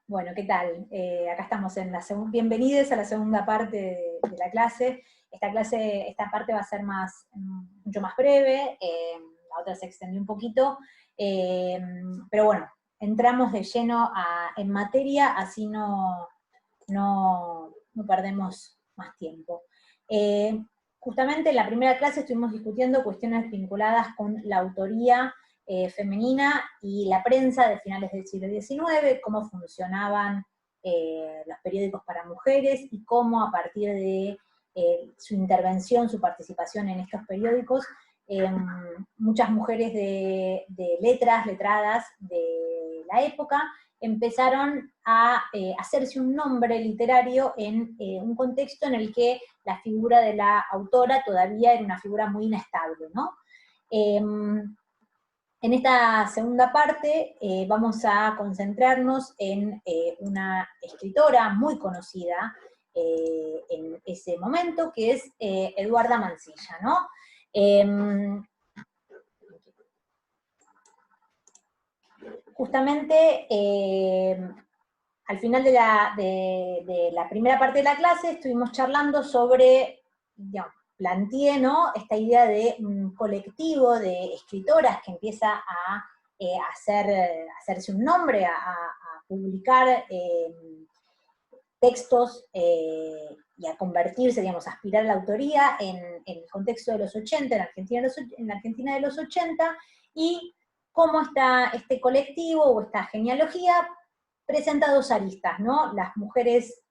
Bueno, ¿qué tal? Acá estamos en la bienvenidos a la segunda parte de la clase. Esta parte va a ser mucho más breve, la otra se extendió un poquito, pero bueno, entramos de lleno en materia, así no perdemos más tiempo. Justamente en la primera clase estuvimos discutiendo cuestiones vinculadas con la autoría femenina y la prensa de finales del siglo XIX, cómo funcionaban los periódicos para mujeres y cómo a partir de su intervención, su participación en estos periódicos, muchas mujeres de letradas de la época empezaron a hacerse un nombre literario en un contexto en el que la figura de la autora todavía era una figura muy inestable, ¿no? En esta segunda parte vamos a concentrarnos en una escritora muy conocida en ese momento, que es Eduarda Mansilla, ¿no? Justamente al final de la primera parte de la clase estuvimos charlando sobre, digamos, planteé, ¿no?, esta idea de un colectivo de escritoras que empieza a hacerse un nombre, a publicar textos y a convertirse, digamos, a aspirar a la autoría en el contexto de los 80, en la Argentina de los 80, y cómo este colectivo o esta genealogía presenta dos aristas, ¿no? Las mujeres,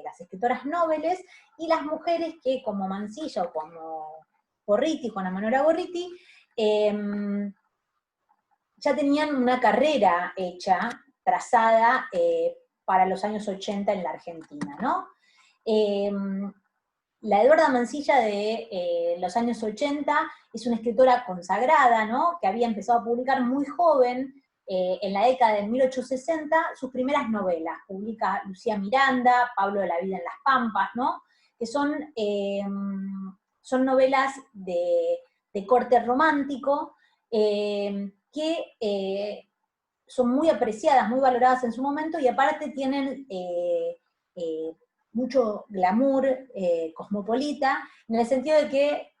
las escritoras nobles, y las mujeres que, como Mansilla o como Gorriti, Juana Manuela Gorriti, ya tenían una carrera hecha, trazada para los años 80 en la Argentina, ¿no? La Eduarda Mansilla de los años 80 es una escritora consagrada, ¿no?, que había empezado a publicar muy joven, en la década de 1860, sus primeras novelas. Publica Lucía Miranda, Pablo de la vida en las Pampas, ¿no?, que son novelas de corte romántico, que son muy apreciadas, muy valoradas en su momento, y aparte tienen mucho glamour cosmopolita, en el sentido de que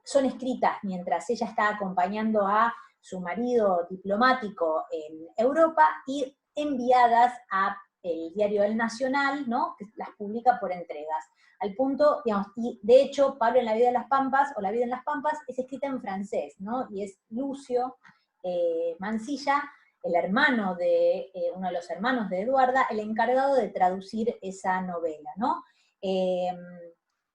son escritas mientras ella está acompañando a su marido diplomático en Europa y enviadas a el diario El Nacional, ¿no?, que las publica por entregas. Al punto, digamos, y de hecho, Pablo en la vida de las Pampas, o La vida en las Pampas, es escrita en francés, ¿no?, y es Lucio Mansilla, el hermano de, uno de los hermanos de Eduarda, el encargado de traducir esa novela, ¿no?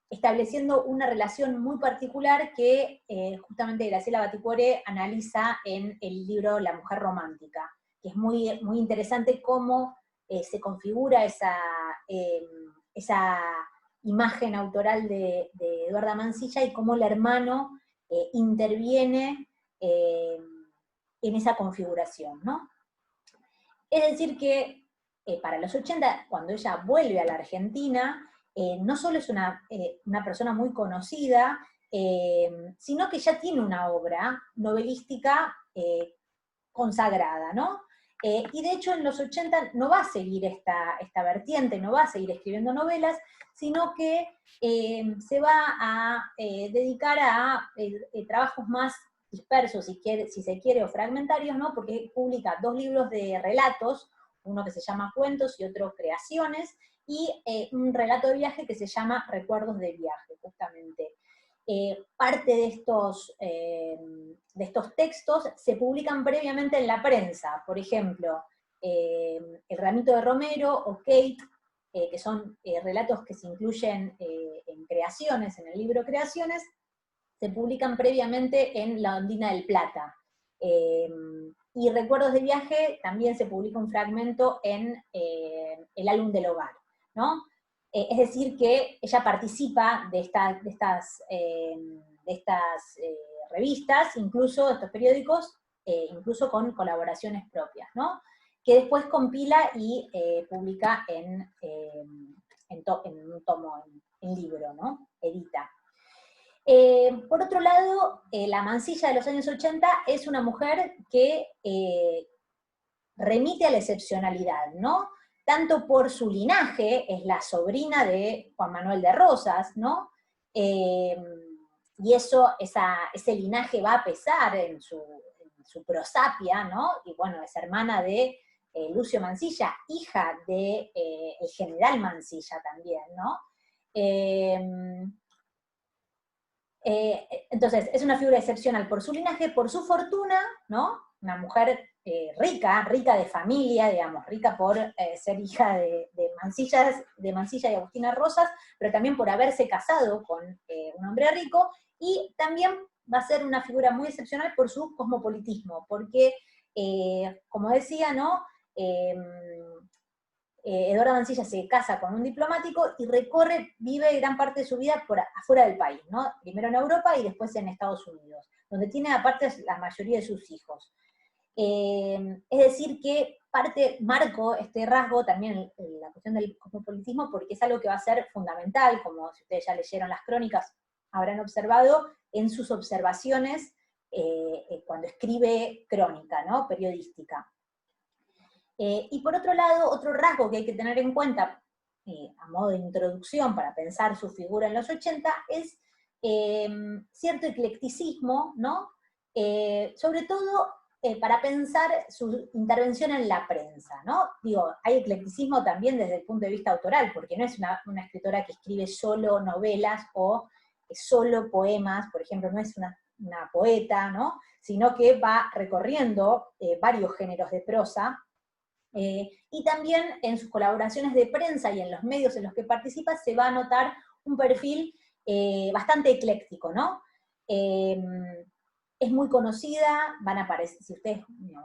Estableciendo una relación muy particular que justamente Graciela Baticuore analiza en el libro La mujer romántica, que es muy, muy interesante cómo se configura esa imagen autoral de Eduarda Mansilla y cómo el hermano interviene en esa configuración, ¿no? Es decir que para los 80, cuando ella vuelve a la Argentina, no solo es una persona muy conocida, sino que ya tiene una obra novelística consagrada, ¿no? Y de hecho en los 80 no va a seguir esta vertiente, no va a seguir escribiendo novelas, sino que se va a dedicar a trabajos más dispersos, si se quiere, o fragmentarios, ¿no? Porque publica 2 libros de relatos, uno que se llama Cuentos y otro Creaciones, y un relato de viaje que se llama Recuerdos de viaje, justamente. Parte de estos textos se publican previamente en la prensa, por ejemplo, El ramito de Romero o Kate, que son relatos que se incluyen en Creaciones, en el libro Creaciones, se publican previamente en La Ondina del Plata. Y Recuerdos de viaje también se publica un fragmento en El álbum del hogar, ¿no? Es decir, que ella participa de estas revistas, incluso de estos periódicos, incluso con colaboraciones propias, ¿no? Que después compila y publica en un tomo, en libro, ¿no? Edita. Por otro lado, la Mansilla de los años 80 es una mujer que remite a la excepcionalidad, ¿no? tanto por su linaje, es la sobrina de Juan Manuel de Rosas, ¿no? Y ese linaje va a pesar en su prosapia, ¿no? Y bueno, es hermana de Lucio Mansilla, hija de el general Mansilla también, ¿no? Entonces, es una figura excepcional por su linaje, por su fortuna, ¿no? Una mujer rica de familia, digamos, rica por ser hija de Mansilla y Agustina Rosas, pero también por haberse casado con un hombre rico, y también va a ser una figura muy excepcional por su cosmopolitismo, porque, como decía, ¿no? Eduarda Mansilla se casa con un diplomático y vive gran parte de su vida afuera del país, ¿no? Primero en Europa y después en Estados Unidos, donde tiene aparte la mayoría de sus hijos. Es decir, que marco este rasgo también en la cuestión del cosmopolitismo, porque es algo que va a ser fundamental, como si ustedes ya leyeron las crónicas, habrán observado en sus observaciones cuando escribe crónica, ¿no? Periodística. Y por otro lado, otro rasgo que hay que tener en cuenta, a modo de introducción para pensar su figura en los 80, es cierto eclecticismo, ¿no? Sobre todo para pensar su intervención en la prensa, ¿no? Digo, hay eclecticismo también desde el punto de vista autoral, porque no es una escritora que escribe solo novelas o solo poemas, por ejemplo, no es una poeta, ¿no? Sino que va recorriendo varios géneros de prosa, y también en sus colaboraciones de prensa y en los medios en los que participa se va a notar un perfil bastante ecléctico, ¿no? Es muy conocida, van a aparecer, si ustedes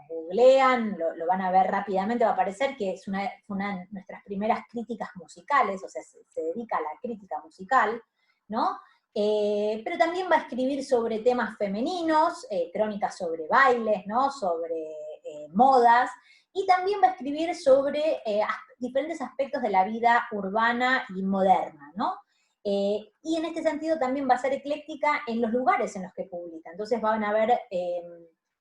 googlean, lo van a ver rápidamente, va a aparecer que es una de nuestras primeras críticas musicales, o sea, se dedica a la crítica musical, ¿no? Pero también va a escribir sobre temas femeninos, crónicas sobre bailes, ¿no? Sobre modas, y también va a escribir sobre diferentes aspectos de la vida urbana y moderna, ¿no? Y en este sentido también va a ser ecléctica en los lugares en los que publica. Entonces van a haber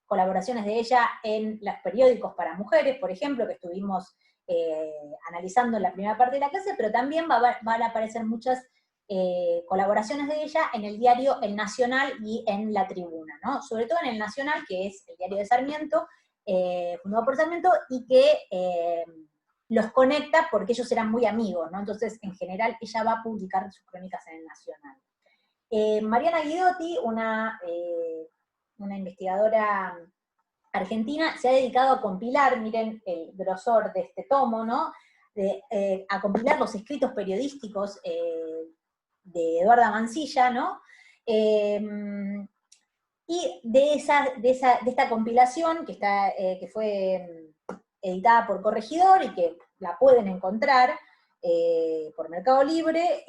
colaboraciones de ella en los periódicos para mujeres, por ejemplo, que estuvimos analizando en la primera parte de la clase, pero también van a aparecer muchas colaboraciones de ella en el diario El Nacional y en La Tribuna, ¿no? Sobre todo en El Nacional, que es el diario de Sarmiento, fundado por Sarmiento, y que los conecta porque ellos eran muy amigos, ¿no? Entonces, en general, ella va a publicar sus crónicas en El Nacional. Mariana Guidotti, una investigadora argentina, se ha dedicado a compilar, miren el grosor de este tomo, ¿no? A compilar los escritos periodísticos de Eduarda Mansilla, ¿no? Y de esta compilación, que fue editada por Corregidor y que la pueden encontrar por Mercado Libre,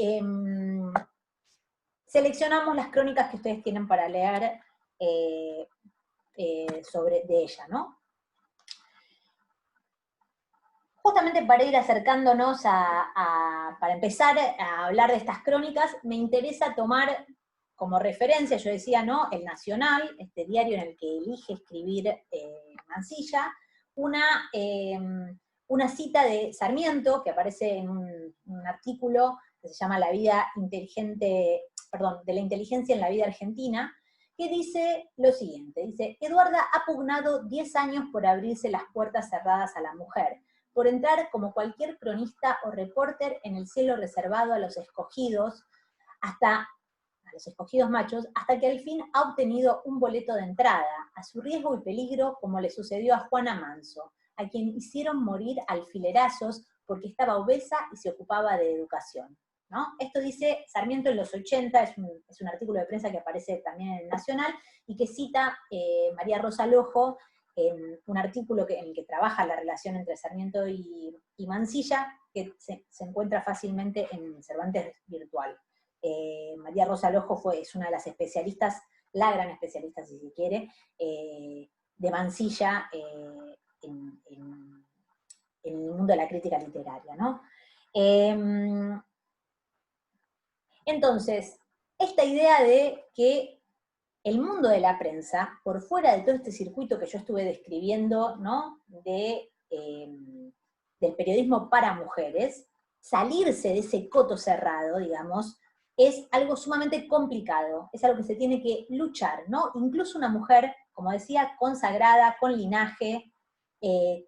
seleccionamos las crónicas que ustedes tienen para leer de ella, ¿no? Justamente para ir acercándonos para empezar a hablar de estas crónicas, me interesa tomar como referencia, yo decía, ¿no? El Nacional, este diario en el que elige escribir Mansilla, una cita de Sarmiento, que aparece en un artículo que se llama La vida inteligente, perdón, de la inteligencia en la vida argentina, que dice lo siguiente, dice, Eduarda ha pugnado 10 años por abrirse las puertas cerradas a la mujer, por entrar como cualquier cronista o repórter en el cielo reservado a los escogidos machos, hasta que al fin ha obtenido un boleto de entrada, a su riesgo y peligro, como le sucedió a Juana Manso, a quien hicieron morir alfilerazos porque estaba obesa y se ocupaba de educación, ¿no? Esto dice Sarmiento en los 80, es un artículo de prensa que aparece también en el Nacional, y que cita María Rosa Lojo, en un artículo en el que trabaja la relación entre Sarmiento y Mansilla, que se encuentra fácilmente en Cervantes Virtual. María Rosa Lojo es una de las especialistas, la gran especialista, si se quiere, de Mansilla en el mundo de la crítica literaria, ¿no? Entonces, esta idea de que el mundo de la prensa, por fuera de todo este circuito que yo estuve describiendo, ¿no? De del periodismo para mujeres, salirse de ese coto cerrado, digamos, es algo sumamente complicado, es algo que se tiene que luchar, ¿no? Incluso una mujer, como decía, consagrada, con linaje,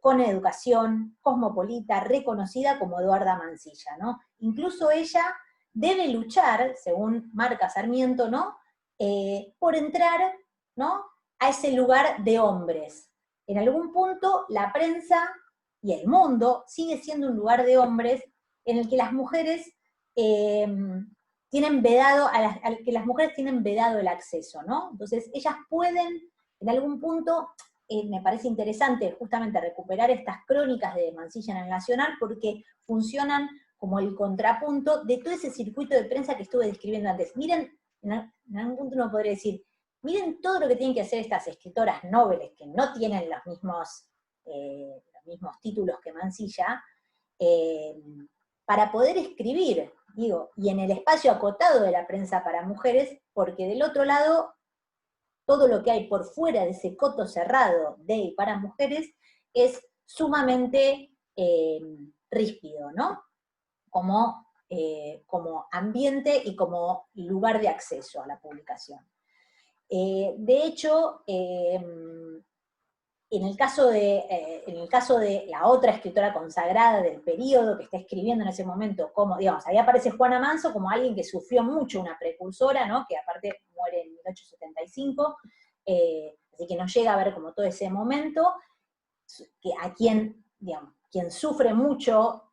con educación, cosmopolita, reconocida como Eduarda Mansilla, ¿no? Incluso ella debe luchar, según marca Sarmiento, ¿no? Por entrar, ¿no? A ese lugar de hombres. En algún punto la prensa y el mundo sigue siendo un lugar de hombres en el que las mujeres tienen vedado, al que las mujeres tienen vedado el acceso, ¿no? Entonces ellas pueden, en algún punto, me parece interesante justamente recuperar estas crónicas de Mansilla en el Nacional porque funcionan como el contrapunto de todo ese circuito de prensa que estuve describiendo antes. Miren, en algún punto uno podría decir, miren todo lo que tienen que hacer estas escritoras nobles, que no tienen los mismos títulos que Mansilla, para poder escribir, digo, y en el espacio acotado de la prensa para mujeres, porque del otro lado, todo lo que hay por fuera de ese coto cerrado de y para mujeres es sumamente ríspido, ¿no? Como ambiente y como lugar de acceso a la publicación. De hecho, en el caso de la otra escritora consagrada del periodo que está escribiendo en ese momento, como, digamos, ahí aparece Juana Manso como alguien que sufrió mucho, una precursora, ¿no? Que aparte muere en 1875, así que no llega a ver como todo ese momento, que a quien sufre mucho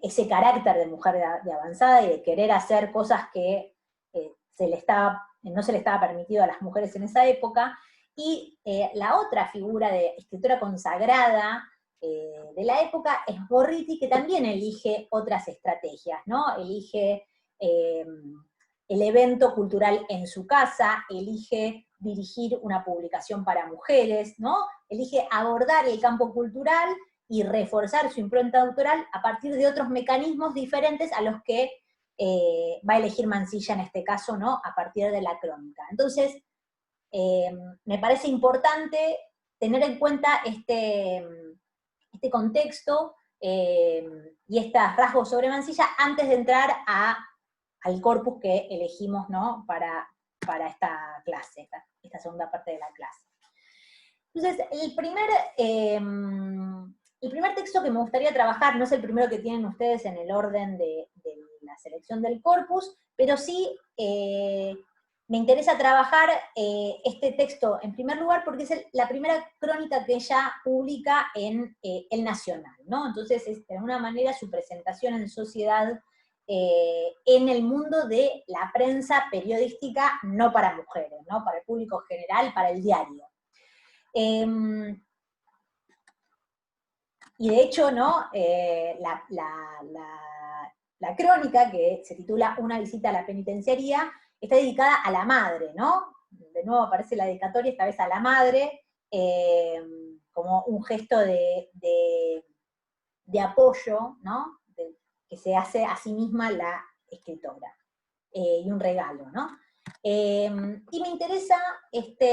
ese carácter de mujer de avanzada y de querer hacer cosas que no se le estaba permitido a las mujeres en esa época, y la otra figura de escritora consagrada de la época es Borriti, que también elige otras estrategias, ¿no? Elige el evento cultural en su casa, elige dirigir una publicación para mujeres, ¿no? Elige abordar el campo cultural y reforzar su impronta autoral a partir de otros mecanismos diferentes a los que va a elegir Mansilla en este caso, ¿no? A partir de la crónica. Entonces, me parece importante tener en cuenta este contexto y estos rasgos sobre Mansilla antes de entrar al corpus que elegimos, ¿no? para esta clase, esta segunda parte de la clase. Entonces, el primer texto que me gustaría trabajar, no es el primero que tienen ustedes en el orden de la selección del corpus, pero sí me interesa trabajar este texto en primer lugar porque es la primera crónica que ella publica en El Nacional, ¿no? Entonces es de alguna manera su presentación en sociedad en el mundo de la prensa periodística no para mujeres, ¿no? Para el público general, para el diario. Y de hecho, ¿no? La crónica, que se titula Una visita a la penitenciaría, está dedicada a la madre, ¿no? De nuevo aparece la dedicatoria, esta vez a la madre, como un gesto de apoyo, ¿no? Que se hace a sí misma la escritora, y un regalo, ¿no? Y me interesa esta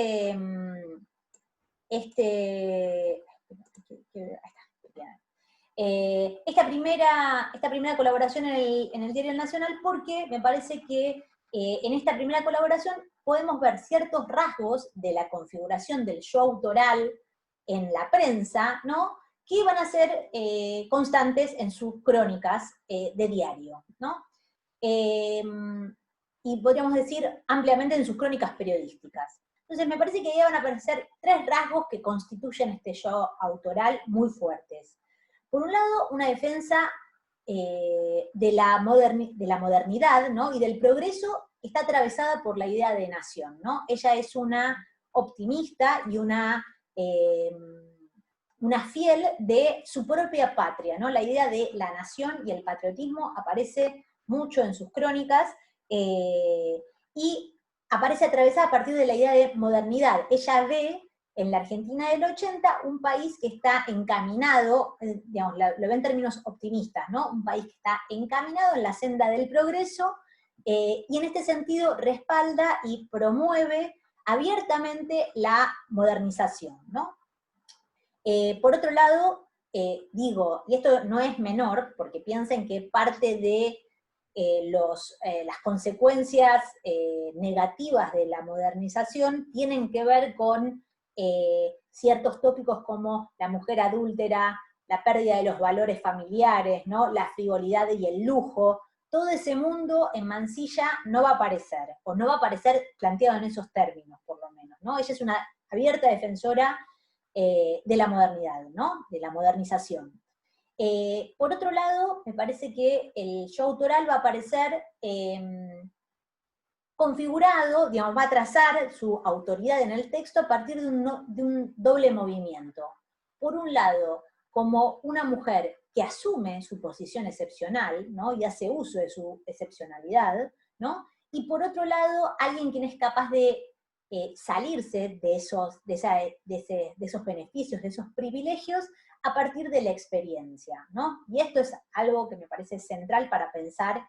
primera colaboración en el Diario Nacional, porque me parece que en esta primera colaboración podemos ver ciertos rasgos de la configuración del yo autoral en la prensa, ¿no? Que van a ser constantes en sus crónicas de diario, ¿no? Y podríamos decir ampliamente en sus crónicas periodísticas. Entonces me parece que ahí van a aparecer tres rasgos que constituyen este yo autoral muy fuertes. Por un lado, una defensa de la modernidad, ¿no? Y del progreso que está atravesada por la idea de nación, ¿no? Ella es una optimista y una fiel de su propia patria, ¿no? La idea de la nación y el patriotismo aparece mucho en sus crónicas, y aparece atravesada a partir de la idea de modernidad. Ella ve en la Argentina del 80 un país que está encaminado, digamos, lo ve en términos optimistas, ¿no? Un país que está encaminado en la senda del progreso, y en este sentido respalda y promueve abiertamente la modernización, ¿no? Por otro lado, digo, y esto no es menor, porque piensen que parte de las consecuencias negativas de la modernización tienen que ver con ciertos tópicos como la mujer adúltera, la pérdida de los valores familiares, ¿no? La frivolidad y el lujo. Todo ese mundo en Mansilla no va a aparecer, o no va a aparecer planteado en esos términos, por lo menos, ¿no? Ella es una abierta defensora de la modernidad, ¿no? De la modernización. Por otro lado, me parece que el yo autoral va a aparecer configurado, digamos, va a trazar su autoridad en el texto a partir de un doble movimiento. Por un lado, como una mujer que asume su posición excepcional, ¿no? Y hace uso de su excepcionalidad, ¿no? Y por otro lado, alguien quien es capaz de salirse de esos beneficios, de esos privilegios, a partir de la experiencia, ¿no? Y esto es algo que me parece central para pensar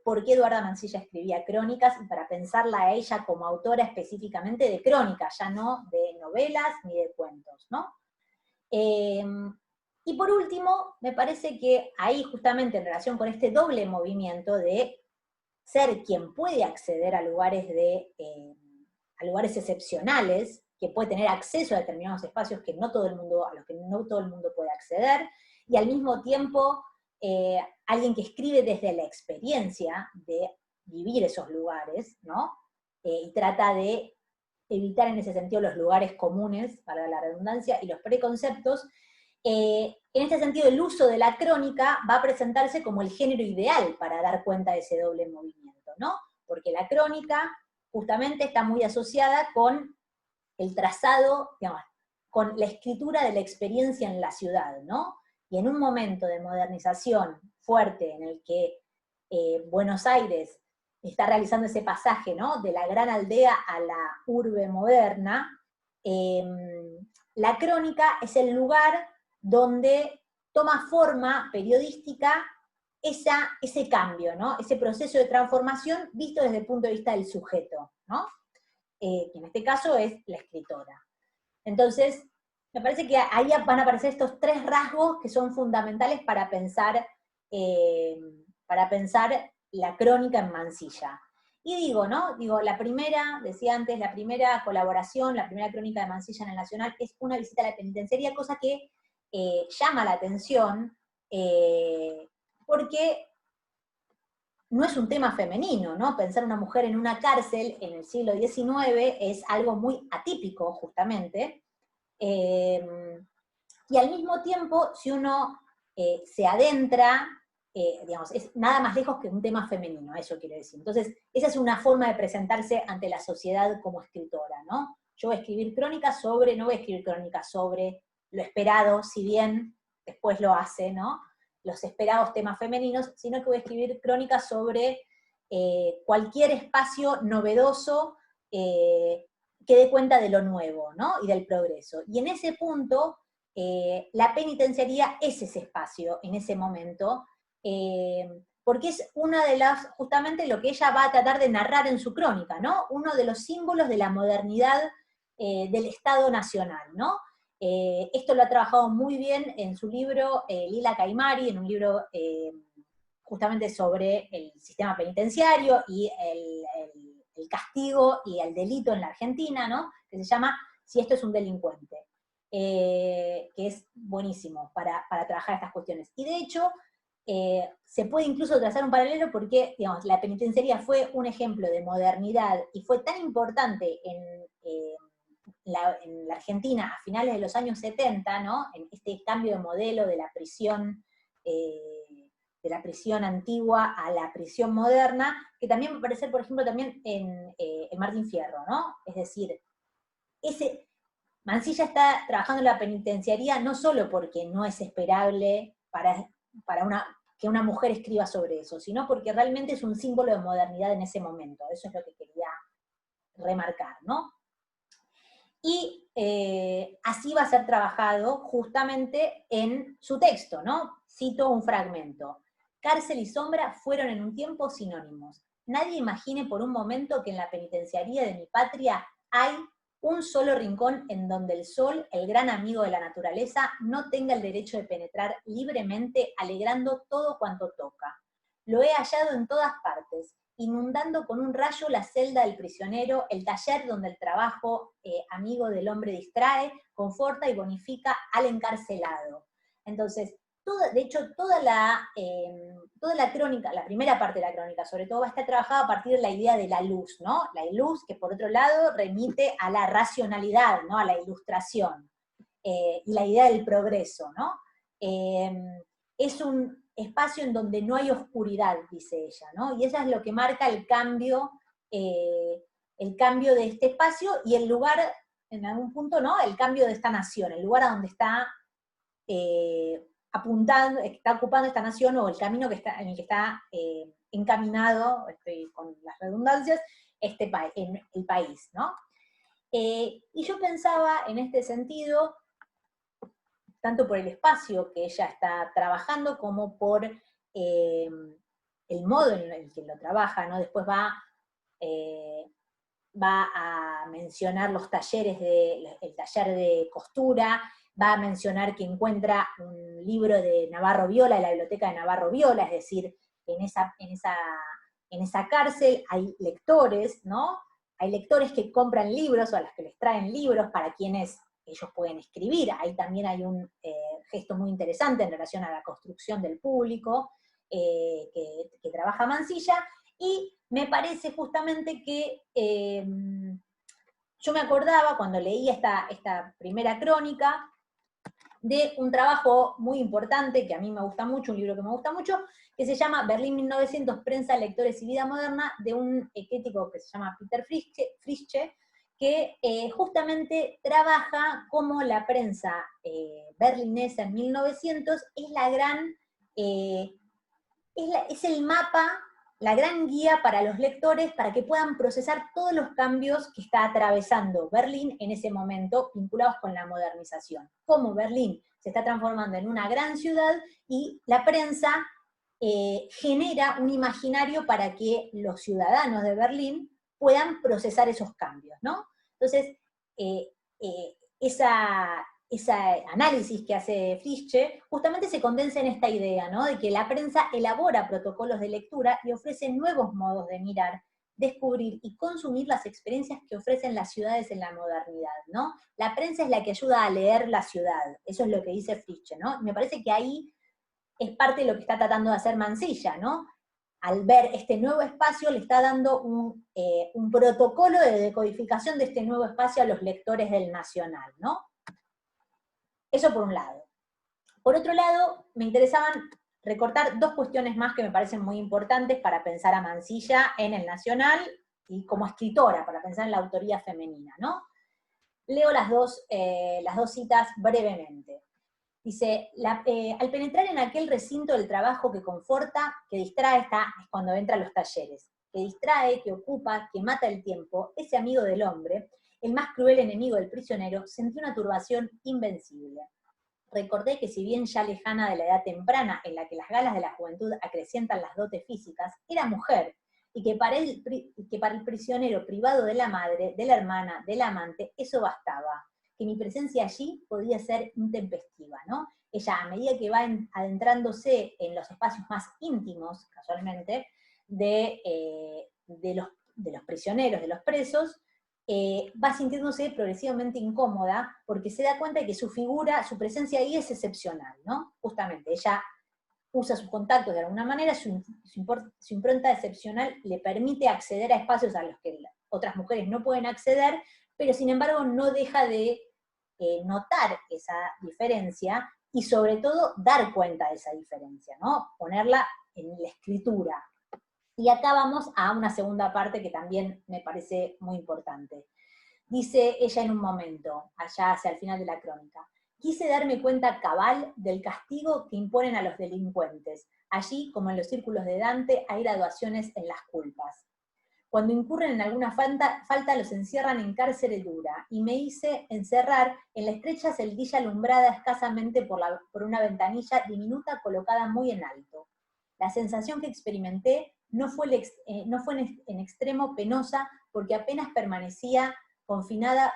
por qué Eduarda Mansilla escribía crónicas, y para pensarla a ella como autora específicamente de crónicas, ya no de novelas ni de cuentos, ¿no? Y por último, me parece que ahí justamente en relación con este doble movimiento de ser quien puede acceder a lugares a lugares excepcionales, que puede tener acceso a determinados espacios que no todo el mundo, a los que no todo el mundo puede acceder, y al mismo tiempo alguien que escribe desde la experiencia de vivir esos lugares, ¿no? Y trata de evitar en ese sentido los lugares comunes, para la redundancia, y los preconceptos. En este sentido, el uso de la crónica va a presentarse como el género ideal para dar cuenta de ese doble movimiento, ¿no? Porque la crónica justamente está muy asociada con el trazado, digamos, con la escritura de la experiencia en la ciudad, ¿no? Y en un momento de modernización fuerte en el que Buenos Aires está realizando ese pasaje, ¿no? De la gran aldea a la urbe moderna, la crónica es el lugar donde toma forma periodística ese cambio, ¿no? Ese proceso de transformación visto desde el punto de vista del sujeto, ¿no? Que en este caso es la escritora. Entonces, me parece que ahí van a aparecer estos tres rasgos que son fundamentales para pensar la crónica en Mansilla. Y digo, ¿no? Digo, la primera, decía antes, la primera colaboración, la primera crónica de Mansilla en el Nacional es una visita a la penitenciaría, cosa que llama la atención, porque no es un tema femenino, ¿no? Pensar una mujer en una cárcel en el siglo XIX es algo muy atípico, justamente, y al mismo tiempo, si uno se adentra, digamos, es nada más lejos que un tema femenino, eso quiero decir. Entonces, esa es una forma de presentarse ante la sociedad como escritora, ¿no? Yo voy a escribir crónicas sobre, no voy a escribir crónicas sobre lo esperado, si bien después lo hace, ¿no? Los esperados temas femeninos, sino que voy a escribir crónicas sobre cualquier espacio novedoso que dé cuenta de lo nuevo, ¿no? Y del progreso. Y en ese punto, la penitenciaría es ese espacio, en ese momento, porque es una de las, justamente lo que ella va a tratar de narrar en su crónica, ¿no? Uno de los símbolos de la modernidad del Estado Nacional, ¿no? Esto lo ha trabajado muy bien en su libro Lila Caimari, en un libro justamente sobre el sistema penitenciario y el castigo y el delito en la Argentina, ¿no? Que se llama Si esto es un delincuente, que es buenísimo para trabajar estas cuestiones. Y de hecho, se puede incluso trazar un paralelo porque, digamos, la penitenciaría fue un ejemplo de modernidad y fue tan importante en la Argentina a finales de los años 70, ¿no? En este cambio de modelo de la prisión antigua a la prisión moderna, que también va a aparecer, por ejemplo, también en Martín Fierro, ¿no? Es decir, Mansilla está trabajando en la penitenciaría no solo porque no es esperable que una mujer escriba sobre eso, sino porque realmente es un símbolo de modernidad en ese momento. Eso es lo que quería remarcar, ¿no? Y así va a ser trabajado justamente en su texto, ¿no? Cito un fragmento. Cárcel y sombra fueron en un tiempo sinónimos. Nadie imagine por un momento que en la penitenciaría de mi patria hay un solo rincón en donde el sol, el gran amigo de la naturaleza, no tenga el derecho de penetrar libremente, alegrando todo cuanto toca. Lo he hallado en todas partes, inundando con un rayo la celda del prisionero, el taller donde el trabajo, amigo del hombre, distrae, conforta y bonifica al encarcelado. Entonces, de hecho, toda la crónica, la primera parte de la crónica, sobre todo, va a estar trabajada a partir de la idea de la luz, ¿no? La luz que, por otro lado, remite a la racionalidad, ¿no? A la ilustración, y la idea del progreso, ¿no? Es un espacio en donde no hay oscuridad, dice ella, ¿no? Y eso es lo que marca el cambio de este espacio y el lugar, en algún punto, ¿no? El cambio de esta nación, el lugar a donde está apuntando, está ocupando esta nación, o el camino en el que está encaminado, estoy con las redundancias, en el país, ¿no? Y yo pensaba en este sentido, tanto por el espacio que ella está trabajando, como por el modo en el que lo trabaja, ¿no? Después va a mencionar los talleres, el taller de costura, va a mencionar que encuentra un libro de Navarro Viola, de la biblioteca de Navarro Viola, es decir, en esa cárcel hay lectores, ¿no? Hay lectores que compran libros, o a los que les traen libros para quienes ellos pueden escribir. Ahí también hay un gesto muy interesante en relación a la construcción del público que trabaja Mansilla, y me parece justamente que yo me acordaba cuando leía esta primera crónica de un trabajo muy importante que a mí me gusta mucho, un libro que me gusta mucho, que se llama Berlín 1900, Prensa, Lectores y Vida Moderna, de un crítico que se llama Peter Fritzsche, que justamente trabaja cómo la prensa berlinesa en 1900 es la gran, es el mapa, la gran guía para los lectores para que puedan procesar todos los cambios que está atravesando Berlín en ese momento, vinculados con la modernización. Cómo Berlín se está transformando en una gran ciudad y la prensa genera un imaginario para que los ciudadanos de Berlín puedan procesar esos cambios, ¿no? Entonces, ese análisis que hace Fritzsche justamente se condensa en esta idea, ¿no? De que la prensa elabora protocolos de lectura y ofrece nuevos modos de mirar, descubrir y consumir las experiencias que ofrecen las ciudades en la modernidad, ¿no? La prensa es la que ayuda a leer la ciudad, eso es lo que dice Fritzsche, ¿no? Me parece que ahí es parte de lo que está tratando de hacer Mansilla, ¿no? Al ver este nuevo espacio, le está dando un protocolo de decodificación de este nuevo espacio a los lectores del Nacional, ¿no? Eso por un lado. Por otro lado, me interesaban recortar dos cuestiones más que me parecen muy importantes para pensar a Mansilla en el Nacional y como escritora, para pensar en la autoría femenina, ¿no? Leo las dos citas brevemente. Dice, al penetrar en aquel recinto del trabajo que conforta, que distrae, es cuando entra a los talleres, que distrae, que ocupa, que mata el tiempo, ese amigo del hombre, el más cruel enemigo del prisionero, sentí una turbación invencible. Recordé que si bien ya lejana de la edad temprana en la que las galas de la juventud acrecientan las dotes físicas, era mujer, y que para el prisionero privado de la madre, de la hermana, del amante, eso bastaba, que mi presencia allí podía ser intempestiva, ¿no? Ella, a medida que va adentrándose en los espacios más íntimos, casualmente, de los prisioneros, de los presos, va sintiéndose progresivamente incómoda porque se da cuenta de que su figura, su presencia ahí es excepcional, ¿no? Justamente, ella usa sus contactos de alguna manera, su impronta excepcional le permite acceder a espacios a los que otras mujeres no pueden acceder, pero sin embargo no deja de notar esa diferencia y sobre todo dar cuenta de esa diferencia, ¿no? Ponerla en la escritura. Y acá vamos a una segunda parte que también me parece muy importante. Dice ella en un momento, allá hacia el final de la crónica, quise darme cuenta cabal del castigo que imponen a los delincuentes. Allí, como en los círculos de Dante, hay graduaciones en las culpas. Cuando incurren en alguna falta los encierran en cárcel dura, y me hice encerrar en la estrecha celdilla alumbrada escasamente por una ventanilla diminuta colocada muy en alto. La sensación que experimenté no fue en extremo penosa, porque apenas permanecía confinada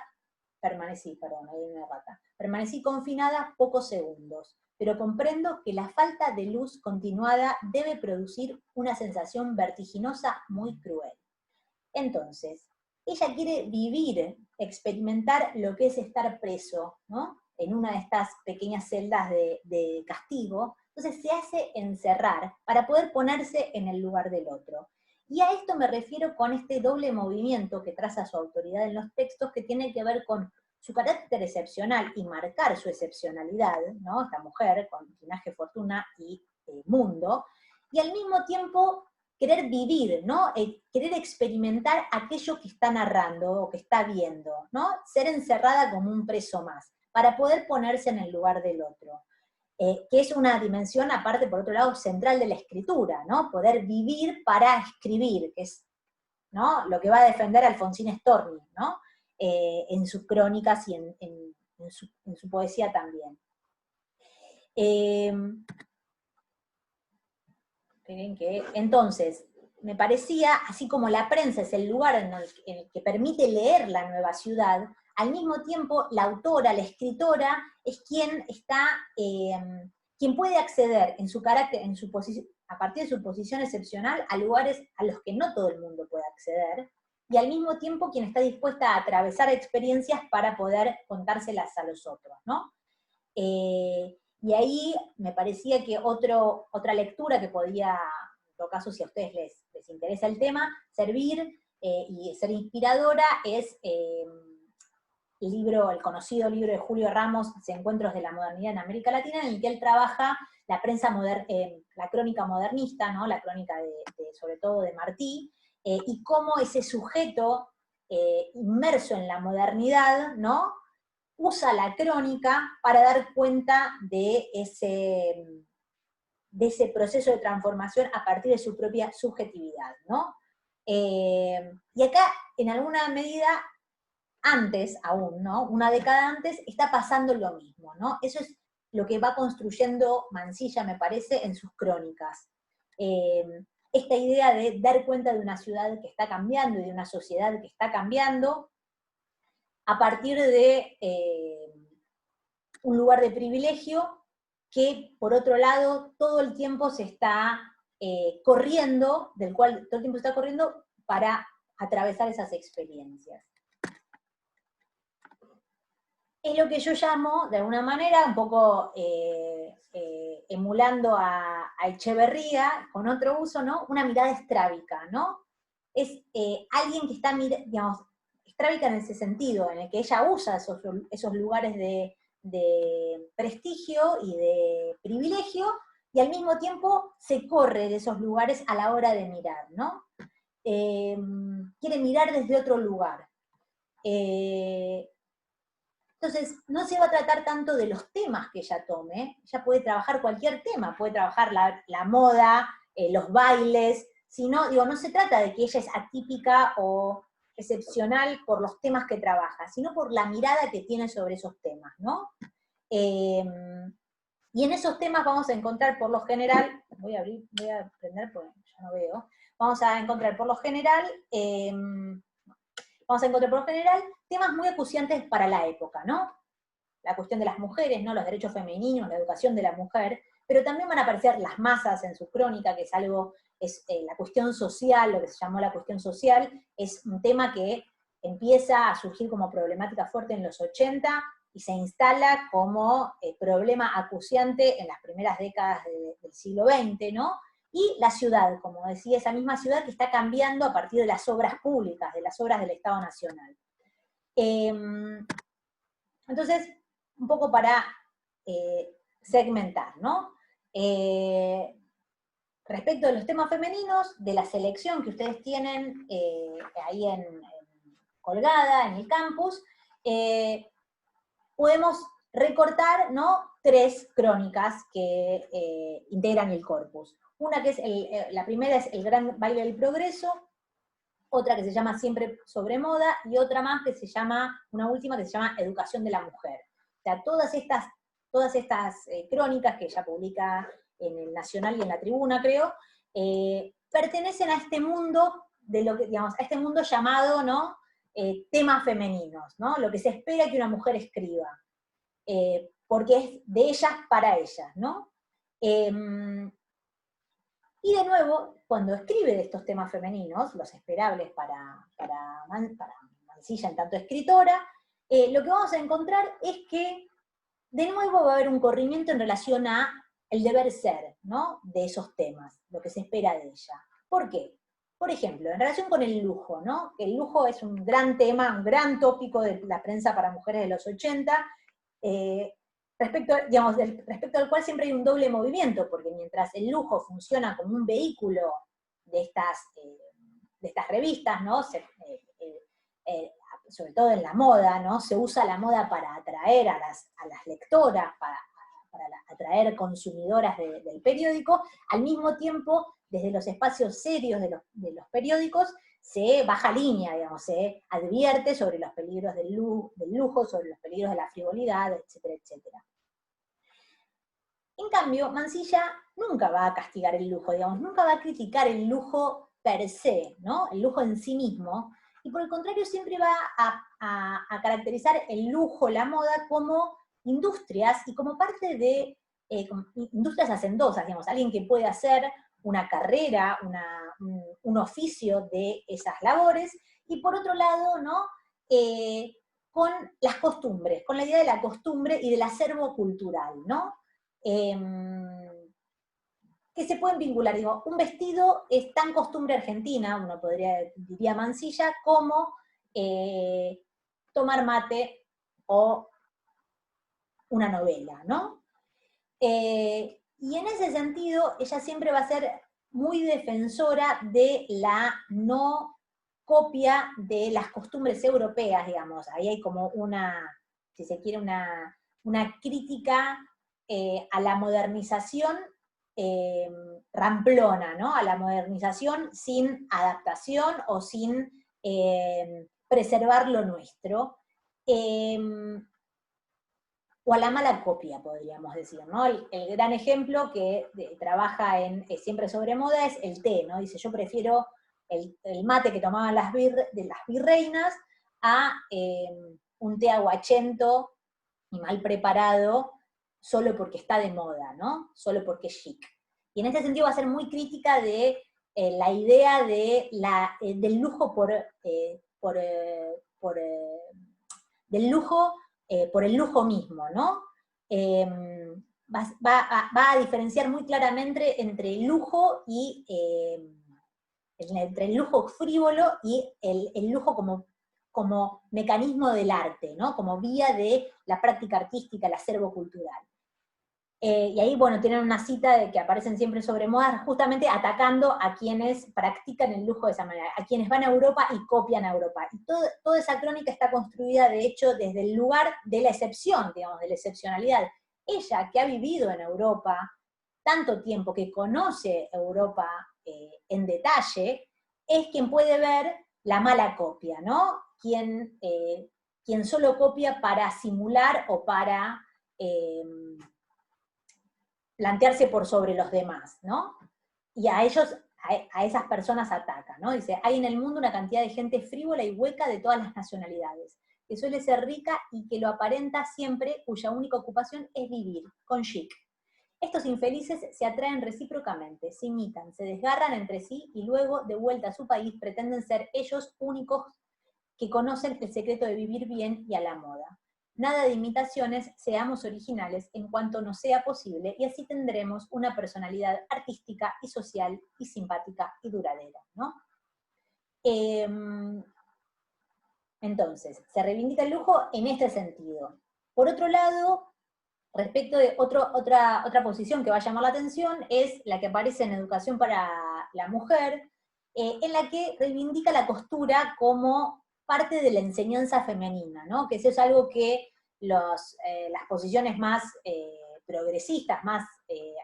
ahí me rata. Permanecí confinada pocos segundos, pero comprendo que la falta de luz continuada debe producir una sensación vertiginosa muy cruel. Entonces, ella quiere vivir, experimentar lo que es estar preso, ¿no? En una de estas pequeñas celdas de castigo. Entonces se hace encerrar para poder ponerse en el lugar del otro. Y a esto me refiero con este doble movimiento que traza su autoridad en los textos, que tiene que ver con su carácter excepcional y marcar su excepcionalidad, ¿no? Esta mujer con linaje, fortuna y mundo, y al mismo tiempo querer vivir, ¿no? Querer experimentar aquello que está narrando o que está viendo, ¿no? Ser encerrada como un preso más, para poder ponerse en el lugar del otro. Que es una dimensión, aparte, por otro lado, central de la escritura, ¿no? Poder vivir para escribir, que es, ¿no?, lo que va a defender Alfonsín Storni, ¿no? En sus crónicas y en su poesía también. Entonces, me parecía, así como la prensa es el lugar en el que permite leer la nueva ciudad, al mismo tiempo la autora, la escritora, es quien está, quien puede acceder en su carácter, a partir de su posición excepcional, a lugares a los que no todo el mundo puede acceder, y al mismo tiempo quien está dispuesta a atravesar experiencias para poder contárselas a los otros, ¿no? Y ahí me parecía que otra lectura que podía, en todo caso, si a ustedes les interesa el tema, servir y ser inspiradora, es el conocido libro de Julio Ramos, Encuentros de la Modernidad en América Latina, en el que él trabaja la prensa la crónica modernista, ¿no? La crónica sobre todo de Martí, y cómo ese sujeto inmerso en la modernidad, ¿no?, usa la crónica para dar cuenta de ese proceso de transformación a partir de su propia subjetividad, ¿no? Y acá, en alguna medida, antes aún, ¿no?, una década antes, está pasando lo mismo, ¿no? Eso es lo que va construyendo Mansilla, me parece, en sus crónicas. Esta idea de dar cuenta de una ciudad que está cambiando y de una sociedad que está cambiando, a partir de un lugar de privilegio que, por otro lado, todo el tiempo se está corriendo, del cual todo el tiempo está corriendo para atravesar esas experiencias. Es lo que yo llamo, de alguna manera, un poco emulando a Echeverría, con otro uso, ¿no?, una mirada estrábica, ¿no? Es alguien que está, digamos, estrábica en ese sentido, en el que ella usa esos lugares de prestigio y de privilegio, y al mismo tiempo se corre de esos lugares a la hora de mirar, ¿no? Quiere mirar desde otro lugar. Entonces, no se va a tratar tanto de los temas que ella tome, ella puede trabajar cualquier tema, puede trabajar la moda, los bailes, sino, no se trata de que ella es atípica o excepcional por los temas que trabaja, sino por la mirada que tiene sobre esos temas, ¿no? Y en esos temas vamos a encontrar por lo general, voy a prender porque ya no veo, vamos a encontrar por lo general temas muy acuciantes para la época, ¿no? La cuestión de las mujeres, ¿no?, los derechos femeninos, la educación de la mujer, pero también van a aparecer las masas en su crónica, que es la cuestión social, lo que se llamó la cuestión social, es un tema que empieza a surgir como problemática fuerte en los 80 y se instala como problema acuciante en las primeras décadas del siglo XX, ¿no? Y la ciudad, como decía, esa misma ciudad que está cambiando a partir de las obras públicas, de las obras del Estado Nacional. Entonces, un poco para segmentar, ¿no? Respecto de los temas femeninos, de la selección que ustedes tienen ahí colgada en el campus, podemos recortar, ¿no?, 3 crónicas que integran el corpus. Una que es, la primera es El Gran Baile del Progreso, otra que se llama Siempre sobre Moda, y otra más que se llama, una última que se llama Educación de la Mujer. O sea, todas estas crónicas que ella publica en el Nacional y en la Tribuna, creo, pertenecen a este mundo, a este mundo llamado, ¿no?, temas femeninos, ¿no? Lo que se espera que una mujer escriba, porque es de ellas para ellas, ¿no? Y de nuevo, cuando escribe de estos temas femeninos, los esperables para Mansilla en tanto escritora, lo que vamos a encontrar es que de nuevo va a haber un corrimiento en relación a el deber ser, ¿no? De esos temas, lo que se espera de ella. ¿Por qué? Por ejemplo, en relación con el lujo, ¿no? El lujo es un gran tema, un gran tópico de la prensa para mujeres de los 80, respecto al cual siempre hay un doble movimiento, porque mientras el lujo funciona como un vehículo de estas revistas, ¿no? Sobre todo en la moda, ¿no? Se usa la moda para atraer a las lectoras, para atraer consumidoras del periódico, al mismo tiempo, desde los espacios serios de los periódicos, se baja línea, digamos, se advierte sobre los peligros del lujo, sobre los peligros de la frivolidad, etcétera, etcétera. En cambio, Mansilla nunca va a castigar el lujo, digamos, nunca va a criticar el lujo per se, ¿no? El lujo en sí mismo, y por el contrario siempre va a caracterizar el lujo, la moda, como industrias y como parte de industrias hacendosas, digamos, alguien que puede hacer una carrera, un oficio de esas labores, y por otro lado, ¿no? Con las costumbres, con la idea de la costumbre y del acervo cultural, ¿no? Que se pueden vincular, digo, un vestido es tan costumbre argentina, uno diría Mansilla, como tomar mate o una novela, ¿no? Y en ese sentido, ella siempre va a ser muy defensora de la no copia de las costumbres europeas, digamos. Ahí hay como si se quiere, una crítica a la modernización ramplona, ¿no? A la modernización sin adaptación o sin preservar lo nuestro. O a la mala copia, podríamos decir, ¿no? El gran ejemplo que trabaja siempre sobre moda es el té, ¿no? Dice, yo prefiero el mate que tomaban las virreinas a un té aguachento y mal preparado solo porque está de moda, ¿no? Solo porque es chic. Y en este sentido va a ser muy crítica de la idea del lujo del lujo por el lujo mismo, ¿no? Va a diferenciar muy claramente entre el lujo y entre el lujo frívolo y el lujo como mecanismo del arte, ¿no? Como vía de la práctica artística, el acervo cultural. Y ahí, bueno, tienen una cita de que aparecen siempre sobre moda, justamente atacando a quienes practican el lujo de esa manera, a quienes van a Europa y copian a Europa. Y toda esa crónica está construida, de hecho, desde el lugar de la excepción, digamos, de la excepcionalidad. Ella, que ha vivido en Europa tanto tiempo, que conoce Europa en detalle, es quien puede ver la mala copia, ¿no? Quien solo copia para simular o para plantearse por sobre los demás, ¿no? Y a esas personas ataca, ¿no? Dice, hay en el mundo una cantidad de gente frívola y hueca de todas las nacionalidades, que suele ser rica y que lo aparenta siempre, cuya única ocupación es vivir, con chic. Estos infelices se atraen recíprocamente, se imitan, se desgarran entre sí y luego, de vuelta a su país, pretenden ser ellos únicos que conocen el secreto de vivir bien y a la moda. Nada de imitaciones, seamos originales en cuanto nos sea posible y así tendremos una personalidad artística y social y simpática y duradera, ¿no? Entonces, se reivindica el lujo en este sentido. Por otro lado, respecto de otra posición que va a llamar la atención, es la que aparece en Educación para la Mujer, en la que reivindica la costura como parte de la enseñanza femenina, ¿no? Que eso es algo que las posiciones más progresistas, más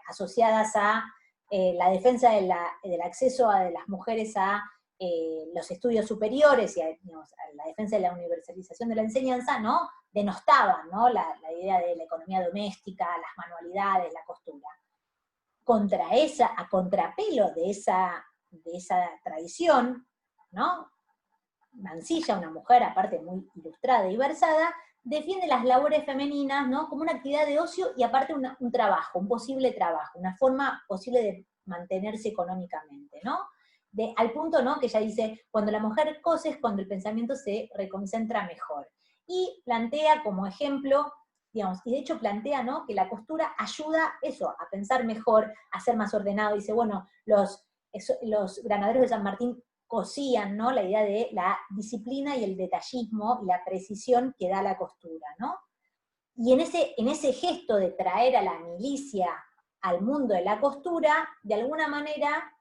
asociadas a la defensa del acceso de las mujeres a los estudios superiores y digamos, a la defensa de la universalización de la enseñanza, ¿no? Denostaban, ¿no? La idea de la economía doméstica, las manualidades, la costura. A contrapelo de esa tradición, ¿no? Mansilla, una mujer aparte muy ilustrada y versada, defiende las labores femeninas, ¿no?, como una actividad de ocio y aparte un trabajo, un posible trabajo, una forma posible de mantenerse económicamente, ¿no? Al punto, ¿no?, que ella dice, cuando la mujer cose es cuando el pensamiento se reconcentra mejor. Y plantea como ejemplo, digamos, y de hecho plantea, ¿no?, que la costura ayuda eso, a pensar mejor, a ser más ordenado. Dice, bueno, los granaderos de San Martín cosían, ¿no?, la idea de la disciplina y el detallismo y la precisión que da la costura, ¿no? Y en ese gesto de traer a la milicia al mundo de la costura, de alguna manera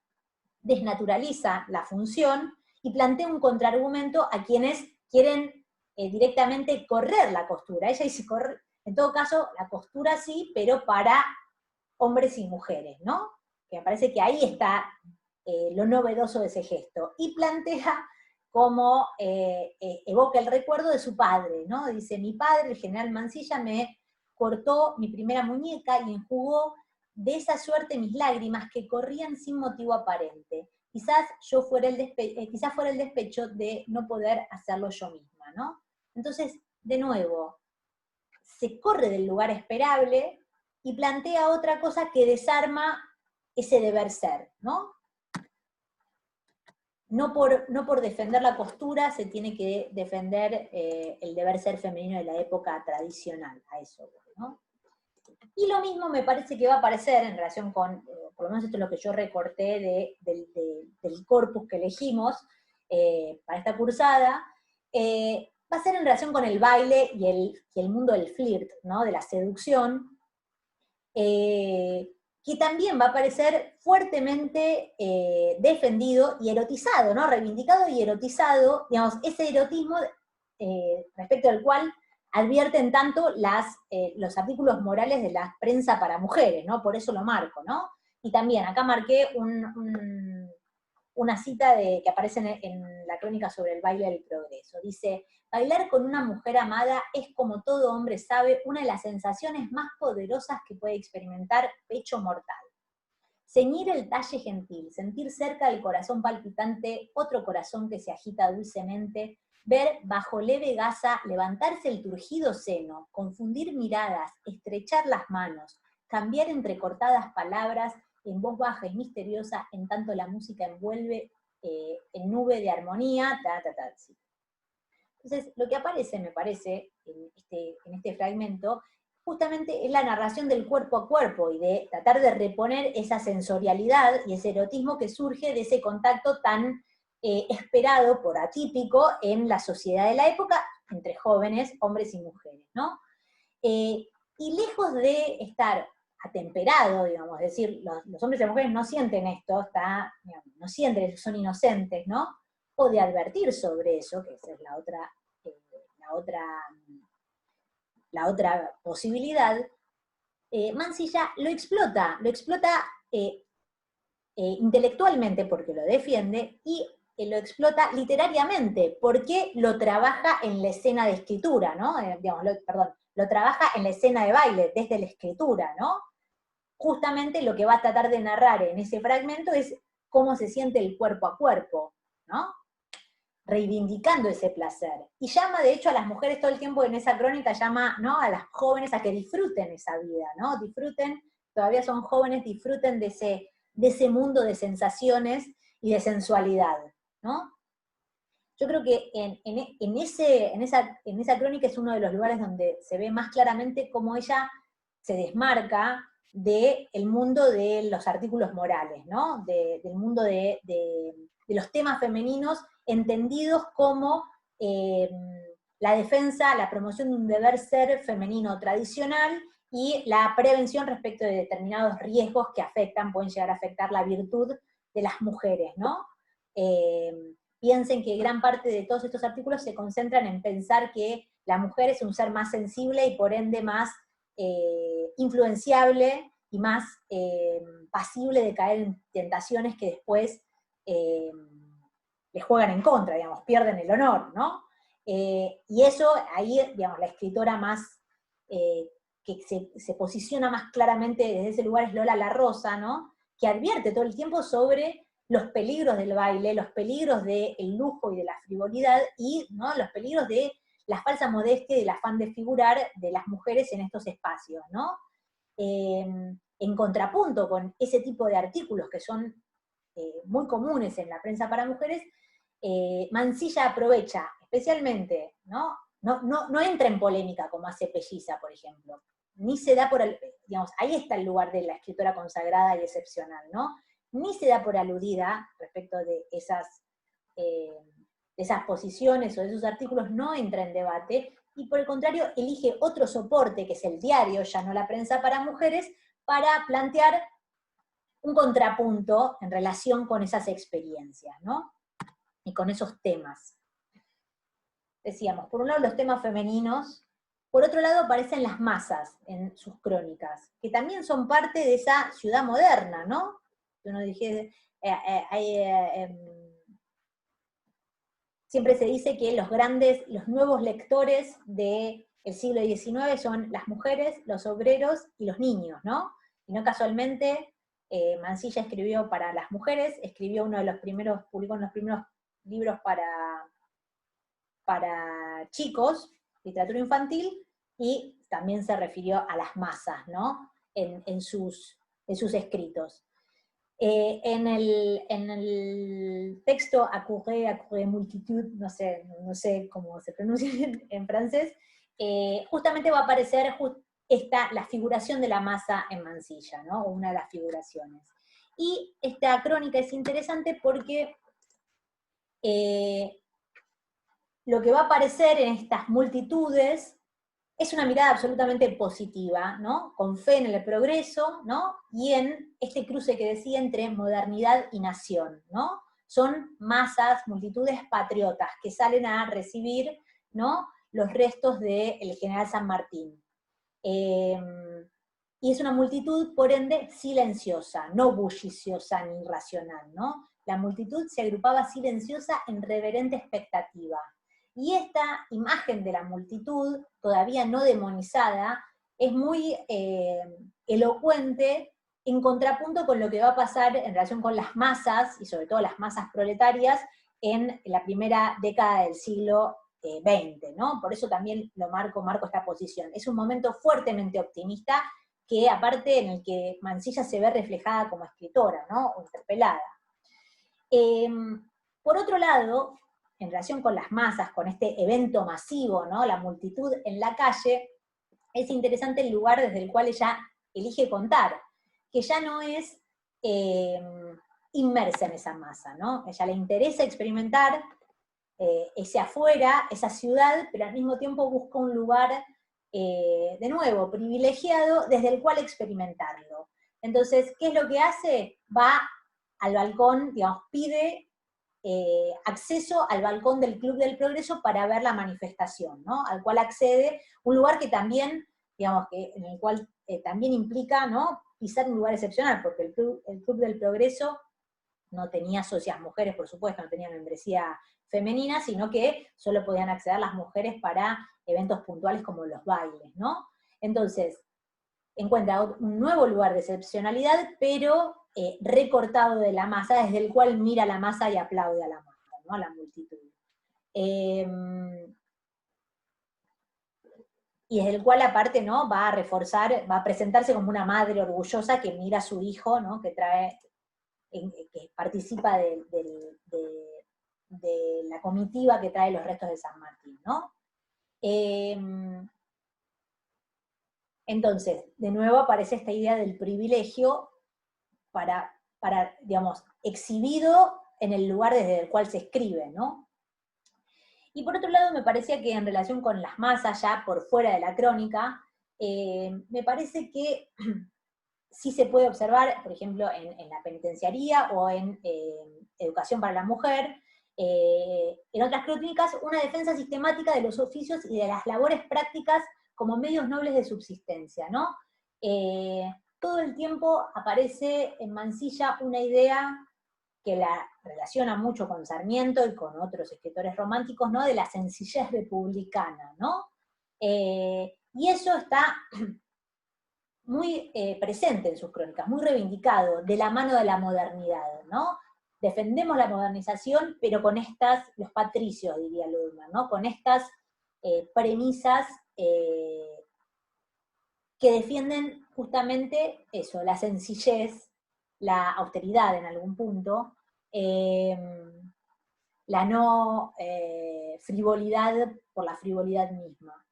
desnaturaliza la función y plantea un contraargumento a quienes quieren directamente correr la costura. Ella dice, en todo caso, la costura sí, pero para hombres y mujeres, ¿no? Que me parece que ahí está lo novedoso de ese gesto. Y plantea como evoca el recuerdo de su padre, ¿no? Dice, mi padre, el general Mansilla, me cortó mi primera muñeca y enjugó de esa suerte mis lágrimas que corrían sin motivo aparente. Quizás fuera el despecho de no poder hacerlo yo misma, ¿no? Entonces, de nuevo, se corre del lugar esperable y plantea otra cosa que desarma ese deber ser, ¿no? No por defender la postura se tiene que defender el deber ser femenino de la época tradicional, a eso, ¿no? Y lo mismo me parece que va a aparecer en relación con, por lo menos esto es lo que yo recorté del corpus que elegimos para esta cursada, va a ser en relación con el baile y el mundo del flirt, ¿no?, de la seducción, que también va a aparecer fuertemente defendido y erotizado, ¿no?, reivindicado y erotizado, digamos, ese erotismo respecto al cual advierten tanto los artículos morales de la prensa para mujeres, ¿no? Por eso lo marco, ¿no? Y también acá marqué una cita que aparece en la crónica sobre el baile del progreso. Dice, bailar con una mujer amada es, como todo hombre sabe, una de las sensaciones más poderosas que puede experimentar pecho mortal. Ceñir el talle gentil, sentir cerca del corazón palpitante otro corazón que se agita dulcemente, ver bajo leve gasa levantarse el turgido seno, confundir miradas, estrechar las manos, cambiar entrecortadas palabras en voz baja y misteriosa, en tanto la música envuelve en nube de armonía, sí. Entonces, lo que aparece, me parece, en este fragmento, justamente es la narración del cuerpo a cuerpo y de tratar de reponer esa sensorialidad y ese erotismo que surge de ese contacto tan esperado por atípico en la sociedad de la época, entre jóvenes, hombres y mujeres, ¿no? Y lejos de estar atemperado, digamos, es decir, los hombres y las mujeres no sienten esto, digamos, no sienten, son inocentes, ¿no? O de advertir sobre eso, que esa es la otra posibilidad, Mansilla lo explota intelectualmente porque lo defiende y lo explota literariamente porque lo trabaja en la escena de escritura, ¿no? Digamos, lo trabaja en la escena de baile, desde la escritura, ¿no? Justamente lo que va a tratar de narrar en ese fragmento es cómo se siente el cuerpo a cuerpo, ¿no? Reivindicando ese placer. Y llama, de hecho, a las mujeres todo el tiempo en esa crónica, llama, ¿no?, a las jóvenes a que disfruten esa vida, ¿no? Disfruten, todavía son jóvenes, disfruten de ese mundo de sensaciones y de sensualidad, ¿no? Yo creo que en esa crónica es uno de los lugares donde se ve más claramente cómo ella se desmarca del mundo de los artículos morales, ¿no? Del mundo de los temas femeninos entendidos como la defensa, la promoción de un deber ser femenino tradicional y la prevención respecto de determinados riesgos que pueden llegar a afectar la virtud de las mujeres, ¿no? Piensen que gran parte de todos estos artículos se concentran en pensar que la mujer es un ser más sensible y por ende más influenciable y más pasible de caer en tentaciones que después les juegan en contra, digamos, pierden el honor, ¿no? Y eso, ahí, digamos, la escritora más que se posiciona más claramente desde ese lugar es Lola La Rosa, ¿no? Que advierte todo el tiempo sobre los peligros del baile, los peligros del lujo y de la frivolidad, y, ¿no?, los peligros de la falsa modestia y del afán de figurar de las mujeres en estos espacios, ¿no? En contrapunto con ese tipo de artículos que son muy comunes en la prensa para mujeres, Mansilla aprovecha especialmente, ¿no? No entra en polémica como hace Pelliza, por ejemplo, ni se da por, digamos, ahí está el lugar de la escritora consagrada y excepcional, ¿no? Ni se da por aludida respecto de esas posiciones o de esos artículos, no entra en debate, y por el contrario elige otro soporte, que es el diario, ya no la prensa para mujeres, para plantear un contrapunto en relación con esas experiencias, ¿no? Y con esos temas. Decíamos, por un lado los temas femeninos, por otro lado aparecen las masas en sus crónicas, que también son parte de esa ciudad moderna, ¿no? Uno dije, siempre se dice que los nuevos lectores del siglo XIX son las mujeres, los obreros y los niños, ¿no? Y no casualmente, Mansilla escribió para las mujeres, escribió publicó uno de los primeros libros para chicos, literatura infantil, y también se refirió a las masas, ¿no? En sus escritos. En el texto Accourait multitude, no sé cómo se pronuncia en francés, justamente va a aparecer la figuración de la masa en Mansilla, ¿no? Una de las figuraciones. Y esta crónica es interesante porque lo que va a aparecer en estas multitudes es una mirada absolutamente positiva, ¿no? Con fe en el progreso, ¿no? Y en este cruce que decía entre modernidad y nación, ¿no? Son masas, multitudes patriotas que salen a recibir, ¿no?, los restos del general San Martín. Y es una multitud, por ende, silenciosa, no bulliciosa ni irracional, ¿no? La multitud se agrupaba silenciosa en reverente expectativa. Y esta imagen de la multitud, todavía no demonizada, es muy elocuente en contrapunto con lo que va a pasar en relación con las masas, y sobre todo las masas proletarias, en la primera década del siglo XX, ¿no? Por eso también marco esta posición. Es un momento fuertemente optimista, que aparte en el que Mansilla se ve reflejada como escritora, ¿no?, o interpelada. Por otro lado, en relación con las masas, con este evento masivo, ¿no?, la multitud en la calle, es interesante el lugar desde el cual ella elige contar, que ya no es inmersa en esa masa, ¿no? A ella le interesa experimentar ese afuera, esa ciudad, pero al mismo tiempo busca un lugar, de nuevo, privilegiado, desde el cual experimentarlo. Entonces, ¿qué es lo que hace? Va al balcón, digamos, pide acceso al balcón del Club del Progreso para ver la manifestación, ¿no?, al cual accede, un lugar que también, digamos, en el cual también implica, ¿no?, pisar un lugar excepcional, porque el Club del Progreso no tenía socias mujeres, por supuesto, no tenía membresía femenina, sino que solo podían acceder las mujeres para eventos puntuales como los bailes, ¿no? Entonces, encuentra un nuevo lugar de excepcionalidad, pero recortado de la masa, desde el cual mira la masa y aplaude a la masa, ¿no?, a la multitud. Y desde el cual aparte, ¿no?, va a presentarse como una madre orgullosa que mira a su hijo, ¿no?, que participa de la comitiva que trae los restos de San Martín, ¿no? Entonces, de nuevo aparece esta idea del privilegio para, digamos, exhibido en el lugar desde el cual se escribe, ¿no? Y por otro lado, me parecía que en relación con las masas, ya por fuera de la crónica, me parece que sí se puede observar, por ejemplo, en la penitenciaría o en educación para la mujer, en otras crónicas, una defensa sistemática de los oficios y de las labores prácticas como medios nobles de subsistencia, ¿no? Todo el tiempo aparece en Mansilla una idea que la relaciona mucho con Sarmiento y con otros escritores románticos, ¿no?, de la sencillez republicana, ¿no? Y eso está muy presente en sus crónicas, muy reivindicado, de la mano de la modernidad, ¿no? defendemos la modernización, pero con los patricios, diría Ludman, ¿no? Con estas premisas que defienden justamente eso, la sencillez, la austeridad en algún punto, la no frivolidad por la frivolidad misma.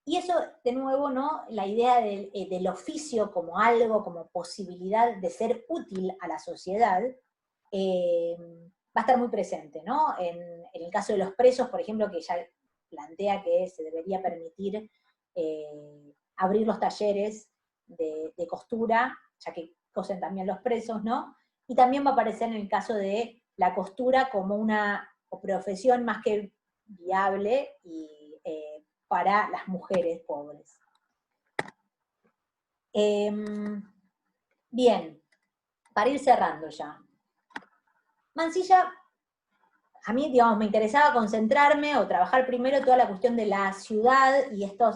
Y eso, de nuevo, ¿no? La idea del oficio como algo, como posibilidad de ser útil a la sociedad, va a estar muy presente, ¿no? En el caso de los presos, por ejemplo, que ya plantea que se debería permitir abrir los talleres de costura, ya que cosen también los presos, ¿no? Y también va a aparecer en el caso de la costura como una profesión más que viable y para las mujeres pobres. Bien, para ir cerrando ya. Mansilla, a mí, digamos, me interesaba concentrarme o trabajar primero toda la cuestión de la ciudad y esta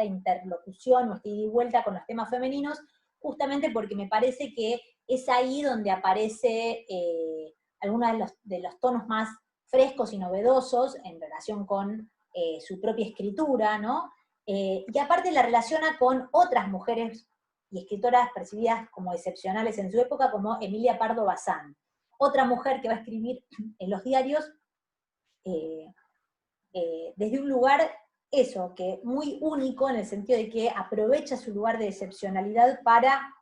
interlocución o esta ida y vuelta con los temas femeninos, justamente porque me parece que es ahí donde aparece algunos de los tonos más frescos y novedosos en relación con su propia escritura, ¿no? Y aparte la relaciona con otras mujeres y escritoras percibidas como excepcionales en su época, como Emilia Pardo Bazán, otra mujer que va a escribir en los diarios desde un lugar, eso, que muy único en el sentido de que aprovecha su lugar de excepcionalidad para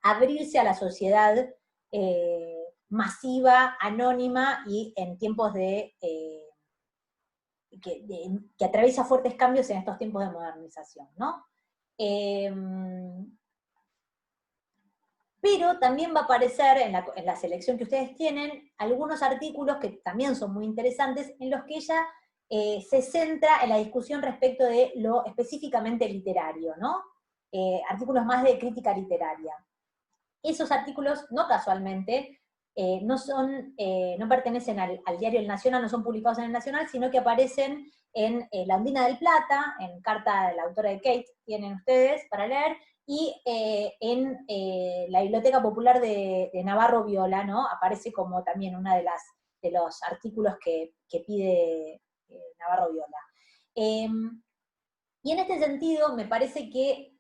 abrirse a la sociedad masiva, anónima y en tiempos que atraviesa fuertes cambios en estos tiempos de modernización, ¿no? Pero también va a aparecer en la selección que ustedes tienen algunos artículos que también son muy interesantes, en los que ella se centra en la discusión respecto de lo específicamente literario, ¿no? Artículos más de crítica literaria. Esos artículos, no casualmente, no pertenecen al diario El Nacional, no son publicados en El Nacional, sino que aparecen en La Ondina del Plata, en Carta de la autora de Kate, tienen ustedes para leer, y en la Biblioteca Popular de Navarro Viola, ¿no? Aparece como también uno de los artículos que pide Navarro Viola. Y en este sentido, me parece que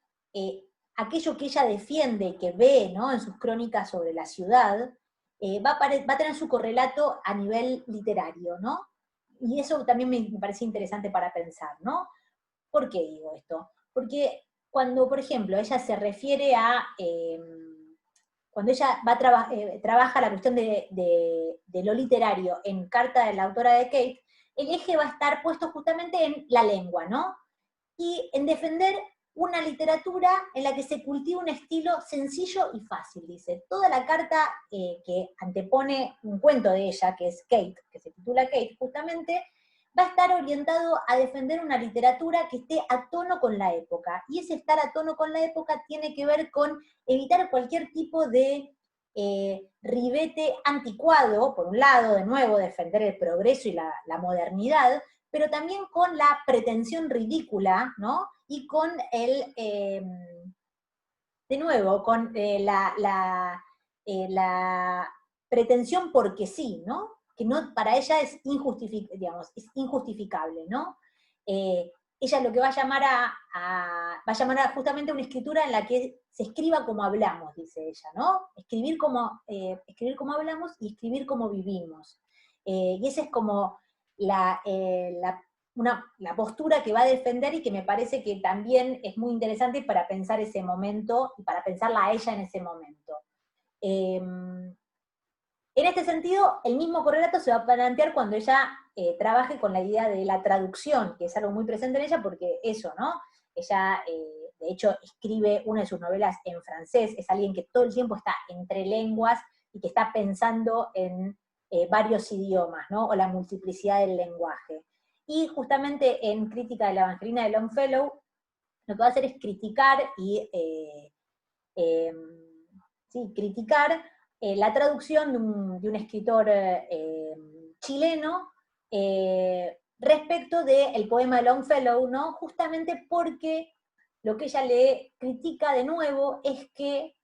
aquello que ella defiende, que ve, ¿no? En sus crónicas sobre la ciudad, va a tener su correlato a nivel literario, ¿no? Y eso también me parece interesante para pensar, ¿no? ¿Por qué digo esto? Porque cuando, por ejemplo, ella se refiere a, cuando ella trabaja la cuestión de lo literario en Carta de la autora de Kate, el eje va a estar puesto justamente en la lengua, ¿no? Y en defender una literatura en la que se cultiva un estilo sencillo y fácil, dice. Toda la carta que antepone un cuento de ella, que es Kate, que se titula Kate, justamente, va a estar orientado a defender una literatura que esté a tono con la época. Y ese estar a tono con la época tiene que ver con evitar cualquier tipo de ribete anticuado, por un lado, de nuevo, defender el progreso y la modernidad, pero también con la pretensión ridícula, ¿no? Y con de nuevo, con la pretensión porque sí, ¿no? Que no, para ella es injustificable, ¿no? Ella lo que va a llamar va a llamar justamente a una escritura en la que se escriba como hablamos, dice ella, ¿no? Escribir como hablamos y escribir como vivimos. Y esa es como la postura que va a defender y que me parece que también es muy interesante para pensar ese momento y para pensarla a ella en ese momento. En este sentido, el mismo correlato se va a plantear cuando ella trabaje con la idea de la traducción, que es algo muy presente en ella porque eso, ¿no? Ella, de hecho, escribe una de sus novelas en francés, es alguien que todo el tiempo está entre lenguas y que está pensando en varios idiomas, ¿no? O la multiplicidad del lenguaje. Y justamente en Crítica de la Evangelina de Longfellow, lo que va a hacer es criticar criticar la traducción de un escritor chileno respecto del poema de Longfellow, ¿no? Justamente porque lo que ella le critica de nuevo es que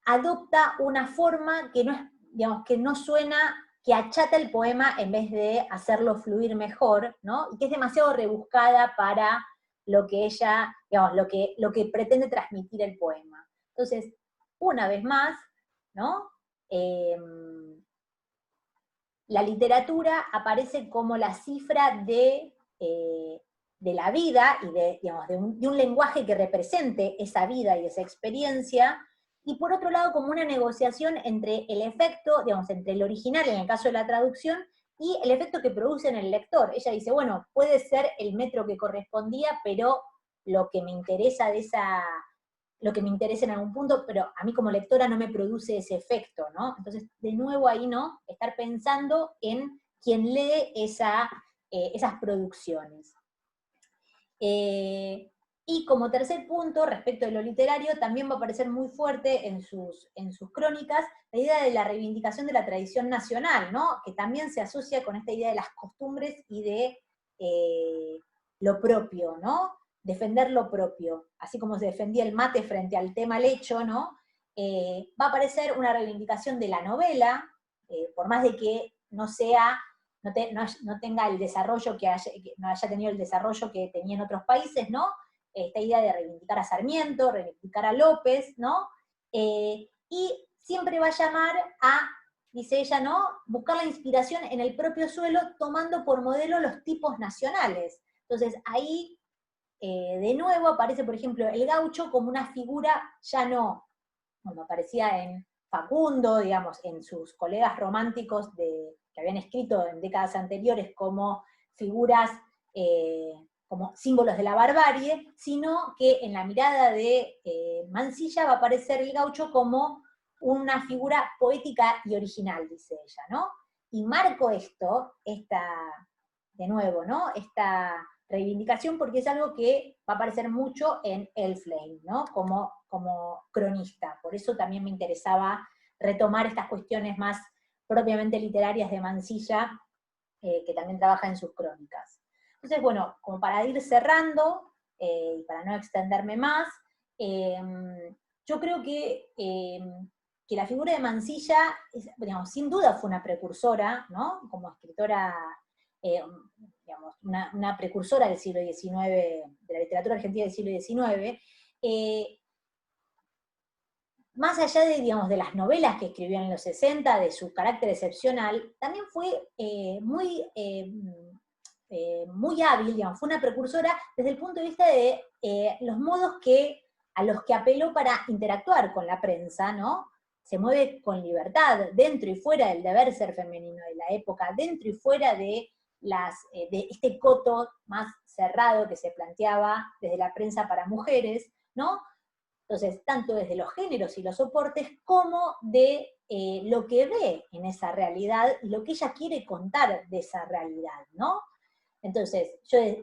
adopta una forma que no es, digamos, que no suena, que achata el poema en vez de hacerlo fluir mejor, ¿no? Y que es demasiado rebuscada para lo que ella, digamos, lo que pretende transmitir el poema. Entonces, una vez más, ¿no? La literatura aparece como la cifra de la vida y digamos, de un lenguaje que represente esa vida y esa experiencia, y por otro lado como una negociación entre el efecto, digamos, entre el original en el caso de la traducción, y el efecto que produce en el lector. Ella dice, bueno, puede ser el metro que correspondía, pero lo que me interesa lo que me interesa en algún punto, pero a mí como lectora no me produce ese efecto, ¿no? Entonces, de nuevo ahí, ¿no? Estar pensando en quien lee esas producciones. Y como tercer punto, respecto de lo literario, también va a aparecer muy fuerte en sus crónicas la idea de la reivindicación de la tradición nacional, ¿no? Que también se asocia con esta idea de las costumbres y de lo propio, ¿no? Defender lo propio, así como se defendía el mate frente al tema lecho, ¿no? Va a aparecer una reivindicación de la novela, por más de que no sea no tenga el desarrollo que no haya tenido el desarrollo que tenía en otros países, ¿no? Esta idea de reivindicar a Sarmiento, reivindicar a López, ¿no? Y siempre va a llamar a, dice ella, ¿no? Buscar la inspiración en el propio suelo, tomando por modelo los tipos nacionales. Entonces, ahí, de nuevo, aparece, por ejemplo, el gaucho como una figura ya no, como aparecía en Facundo, digamos, en sus colegas románticos que habían escrito en décadas anteriores como figuras, como símbolos de la barbarie, sino que en la mirada de Mansilla va a aparecer el gaucho como una figura poética y original, dice ella, ¿no? Y marco de nuevo, ¿no? Esta reivindicación porque es algo que va a aparecer mucho en Elflame, ¿no? Como cronista. Por eso también me interesaba retomar estas cuestiones más propiamente literarias de Mansilla, que también trabaja en sus crónicas. Entonces, bueno, como para ir cerrando, y para no extenderme más, yo creo que la figura de Mansilla, digamos, sin duda fue una precursora, ¿no? Como escritora, digamos, una precursora del siglo XIX, de la literatura argentina del siglo XIX, más allá de, digamos, de las novelas que escribió en los 60, de su carácter excepcional, también fue muy hábil, digamos, fue una precursora desde el punto de vista de los modos a los que apeló para interactuar con la prensa, ¿no? Se mueve con libertad, dentro y fuera del deber ser femenino de la época, dentro y fuera de este coto más cerrado que se planteaba desde la prensa para mujeres, ¿no? Entonces, tanto desde los géneros y los soportes, como de lo que ve en esa realidad y lo que ella quiere contar de esa realidad, ¿no? Entonces,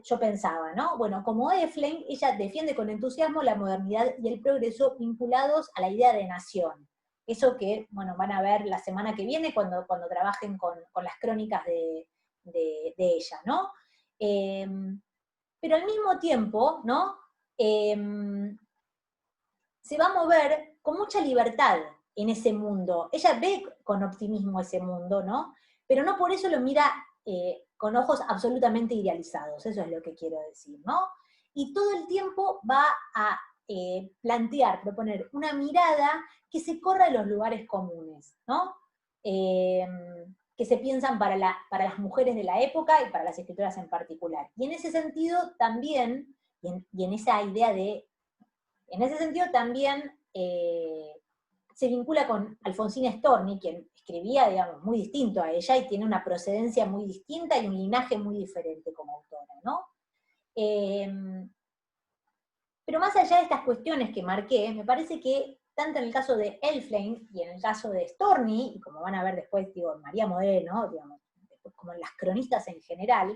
yo pensaba, ¿no? Bueno, como Eflin, ella defiende con entusiasmo la modernidad y el progreso vinculados a la idea de nación. Eso que, bueno, van a ver la semana que viene cuando trabajen con las crónicas de ella, ¿no? Pero al mismo tiempo, ¿no? Se va a mover con mucha libertad en ese mundo. Ella ve con optimismo ese mundo, ¿no? Pero no por eso lo mira con ojos absolutamente idealizados, eso es lo que quiero decir, ¿no? Y todo el tiempo va a proponer una mirada que se corra de los lugares comunes, ¿no? Que se piensan para las mujeres de la época y para las escritoras en particular. Y en ese sentido también, y en esa idea de en ese sentido también se vincula con Alfonsina Storni, quien escribía, digamos, muy distinto a ella y tiene una procedencia muy distinta y un linaje muy diferente como autora, ¿no? Pero más allá de estas cuestiones que marqué, me parece que tanto en el caso de Elflame y en el caso de Storni, y como van a ver después, digo, María Modeno, digamos, como en las cronistas en general,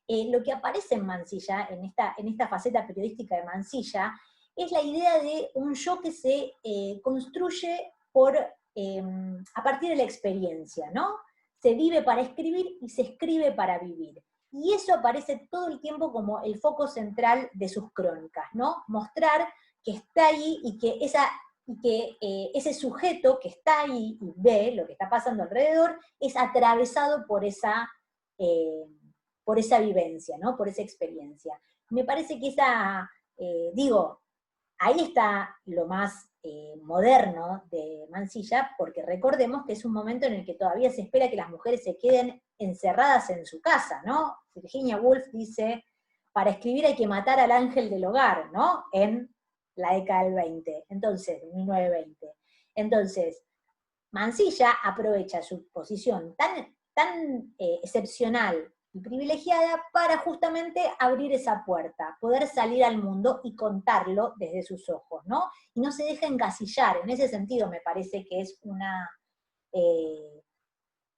lo que aparece en Mansilla, en esta faceta periodística de Mansilla, es la idea de un yo que se construye a partir de la experiencia, ¿no? Se vive para escribir y se escribe para vivir. Y eso aparece todo el tiempo como el foco central de sus crónicas, ¿no? Mostrar que está ahí y que ese sujeto que está ahí y ve lo que está pasando alrededor es atravesado por esa vivencia, ¿no? Por esa experiencia. Me parece que ahí está lo más moderno de Mansilla, porque recordemos que es un momento en el que todavía se espera que las mujeres se queden encerradas en su casa, ¿no? Virginia Woolf dice, para escribir hay que matar al ángel del hogar, ¿no? En la década del 20, entonces, de 1920. Entonces, Mansilla aprovecha su posición tan excepcional y privilegiada para justamente abrir esa puerta, poder salir al mundo y contarlo desde sus ojos, ¿no? Y no se deja encasillar. En ese sentido me parece que es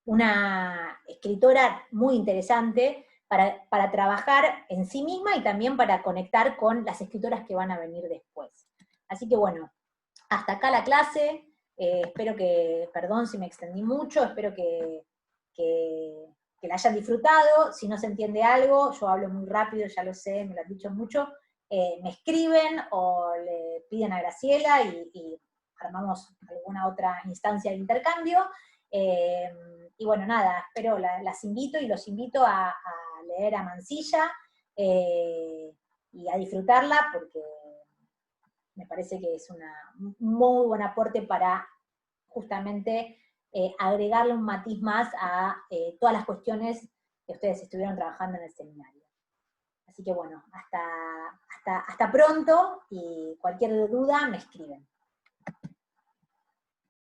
una escritora muy interesante para trabajar en sí misma y también para conectar con las escritoras que van a venir después. Así que bueno, hasta acá la clase. Espero perdón si me extendí mucho, espero que la hayan disfrutado. Si no se entiende algo, yo hablo muy rápido, ya lo sé, me lo han dicho mucho, me escriben o le piden a Graciela y armamos alguna otra instancia de intercambio. Y bueno, nada, espero, las invito y los invito a leer a Mansilla y a disfrutarla porque me parece que es un muy buen aporte para justamente agregarle un matiz más a todas las cuestiones que ustedes estuvieron trabajando en el seminario. Así que bueno, hasta pronto y cualquier duda me escriben.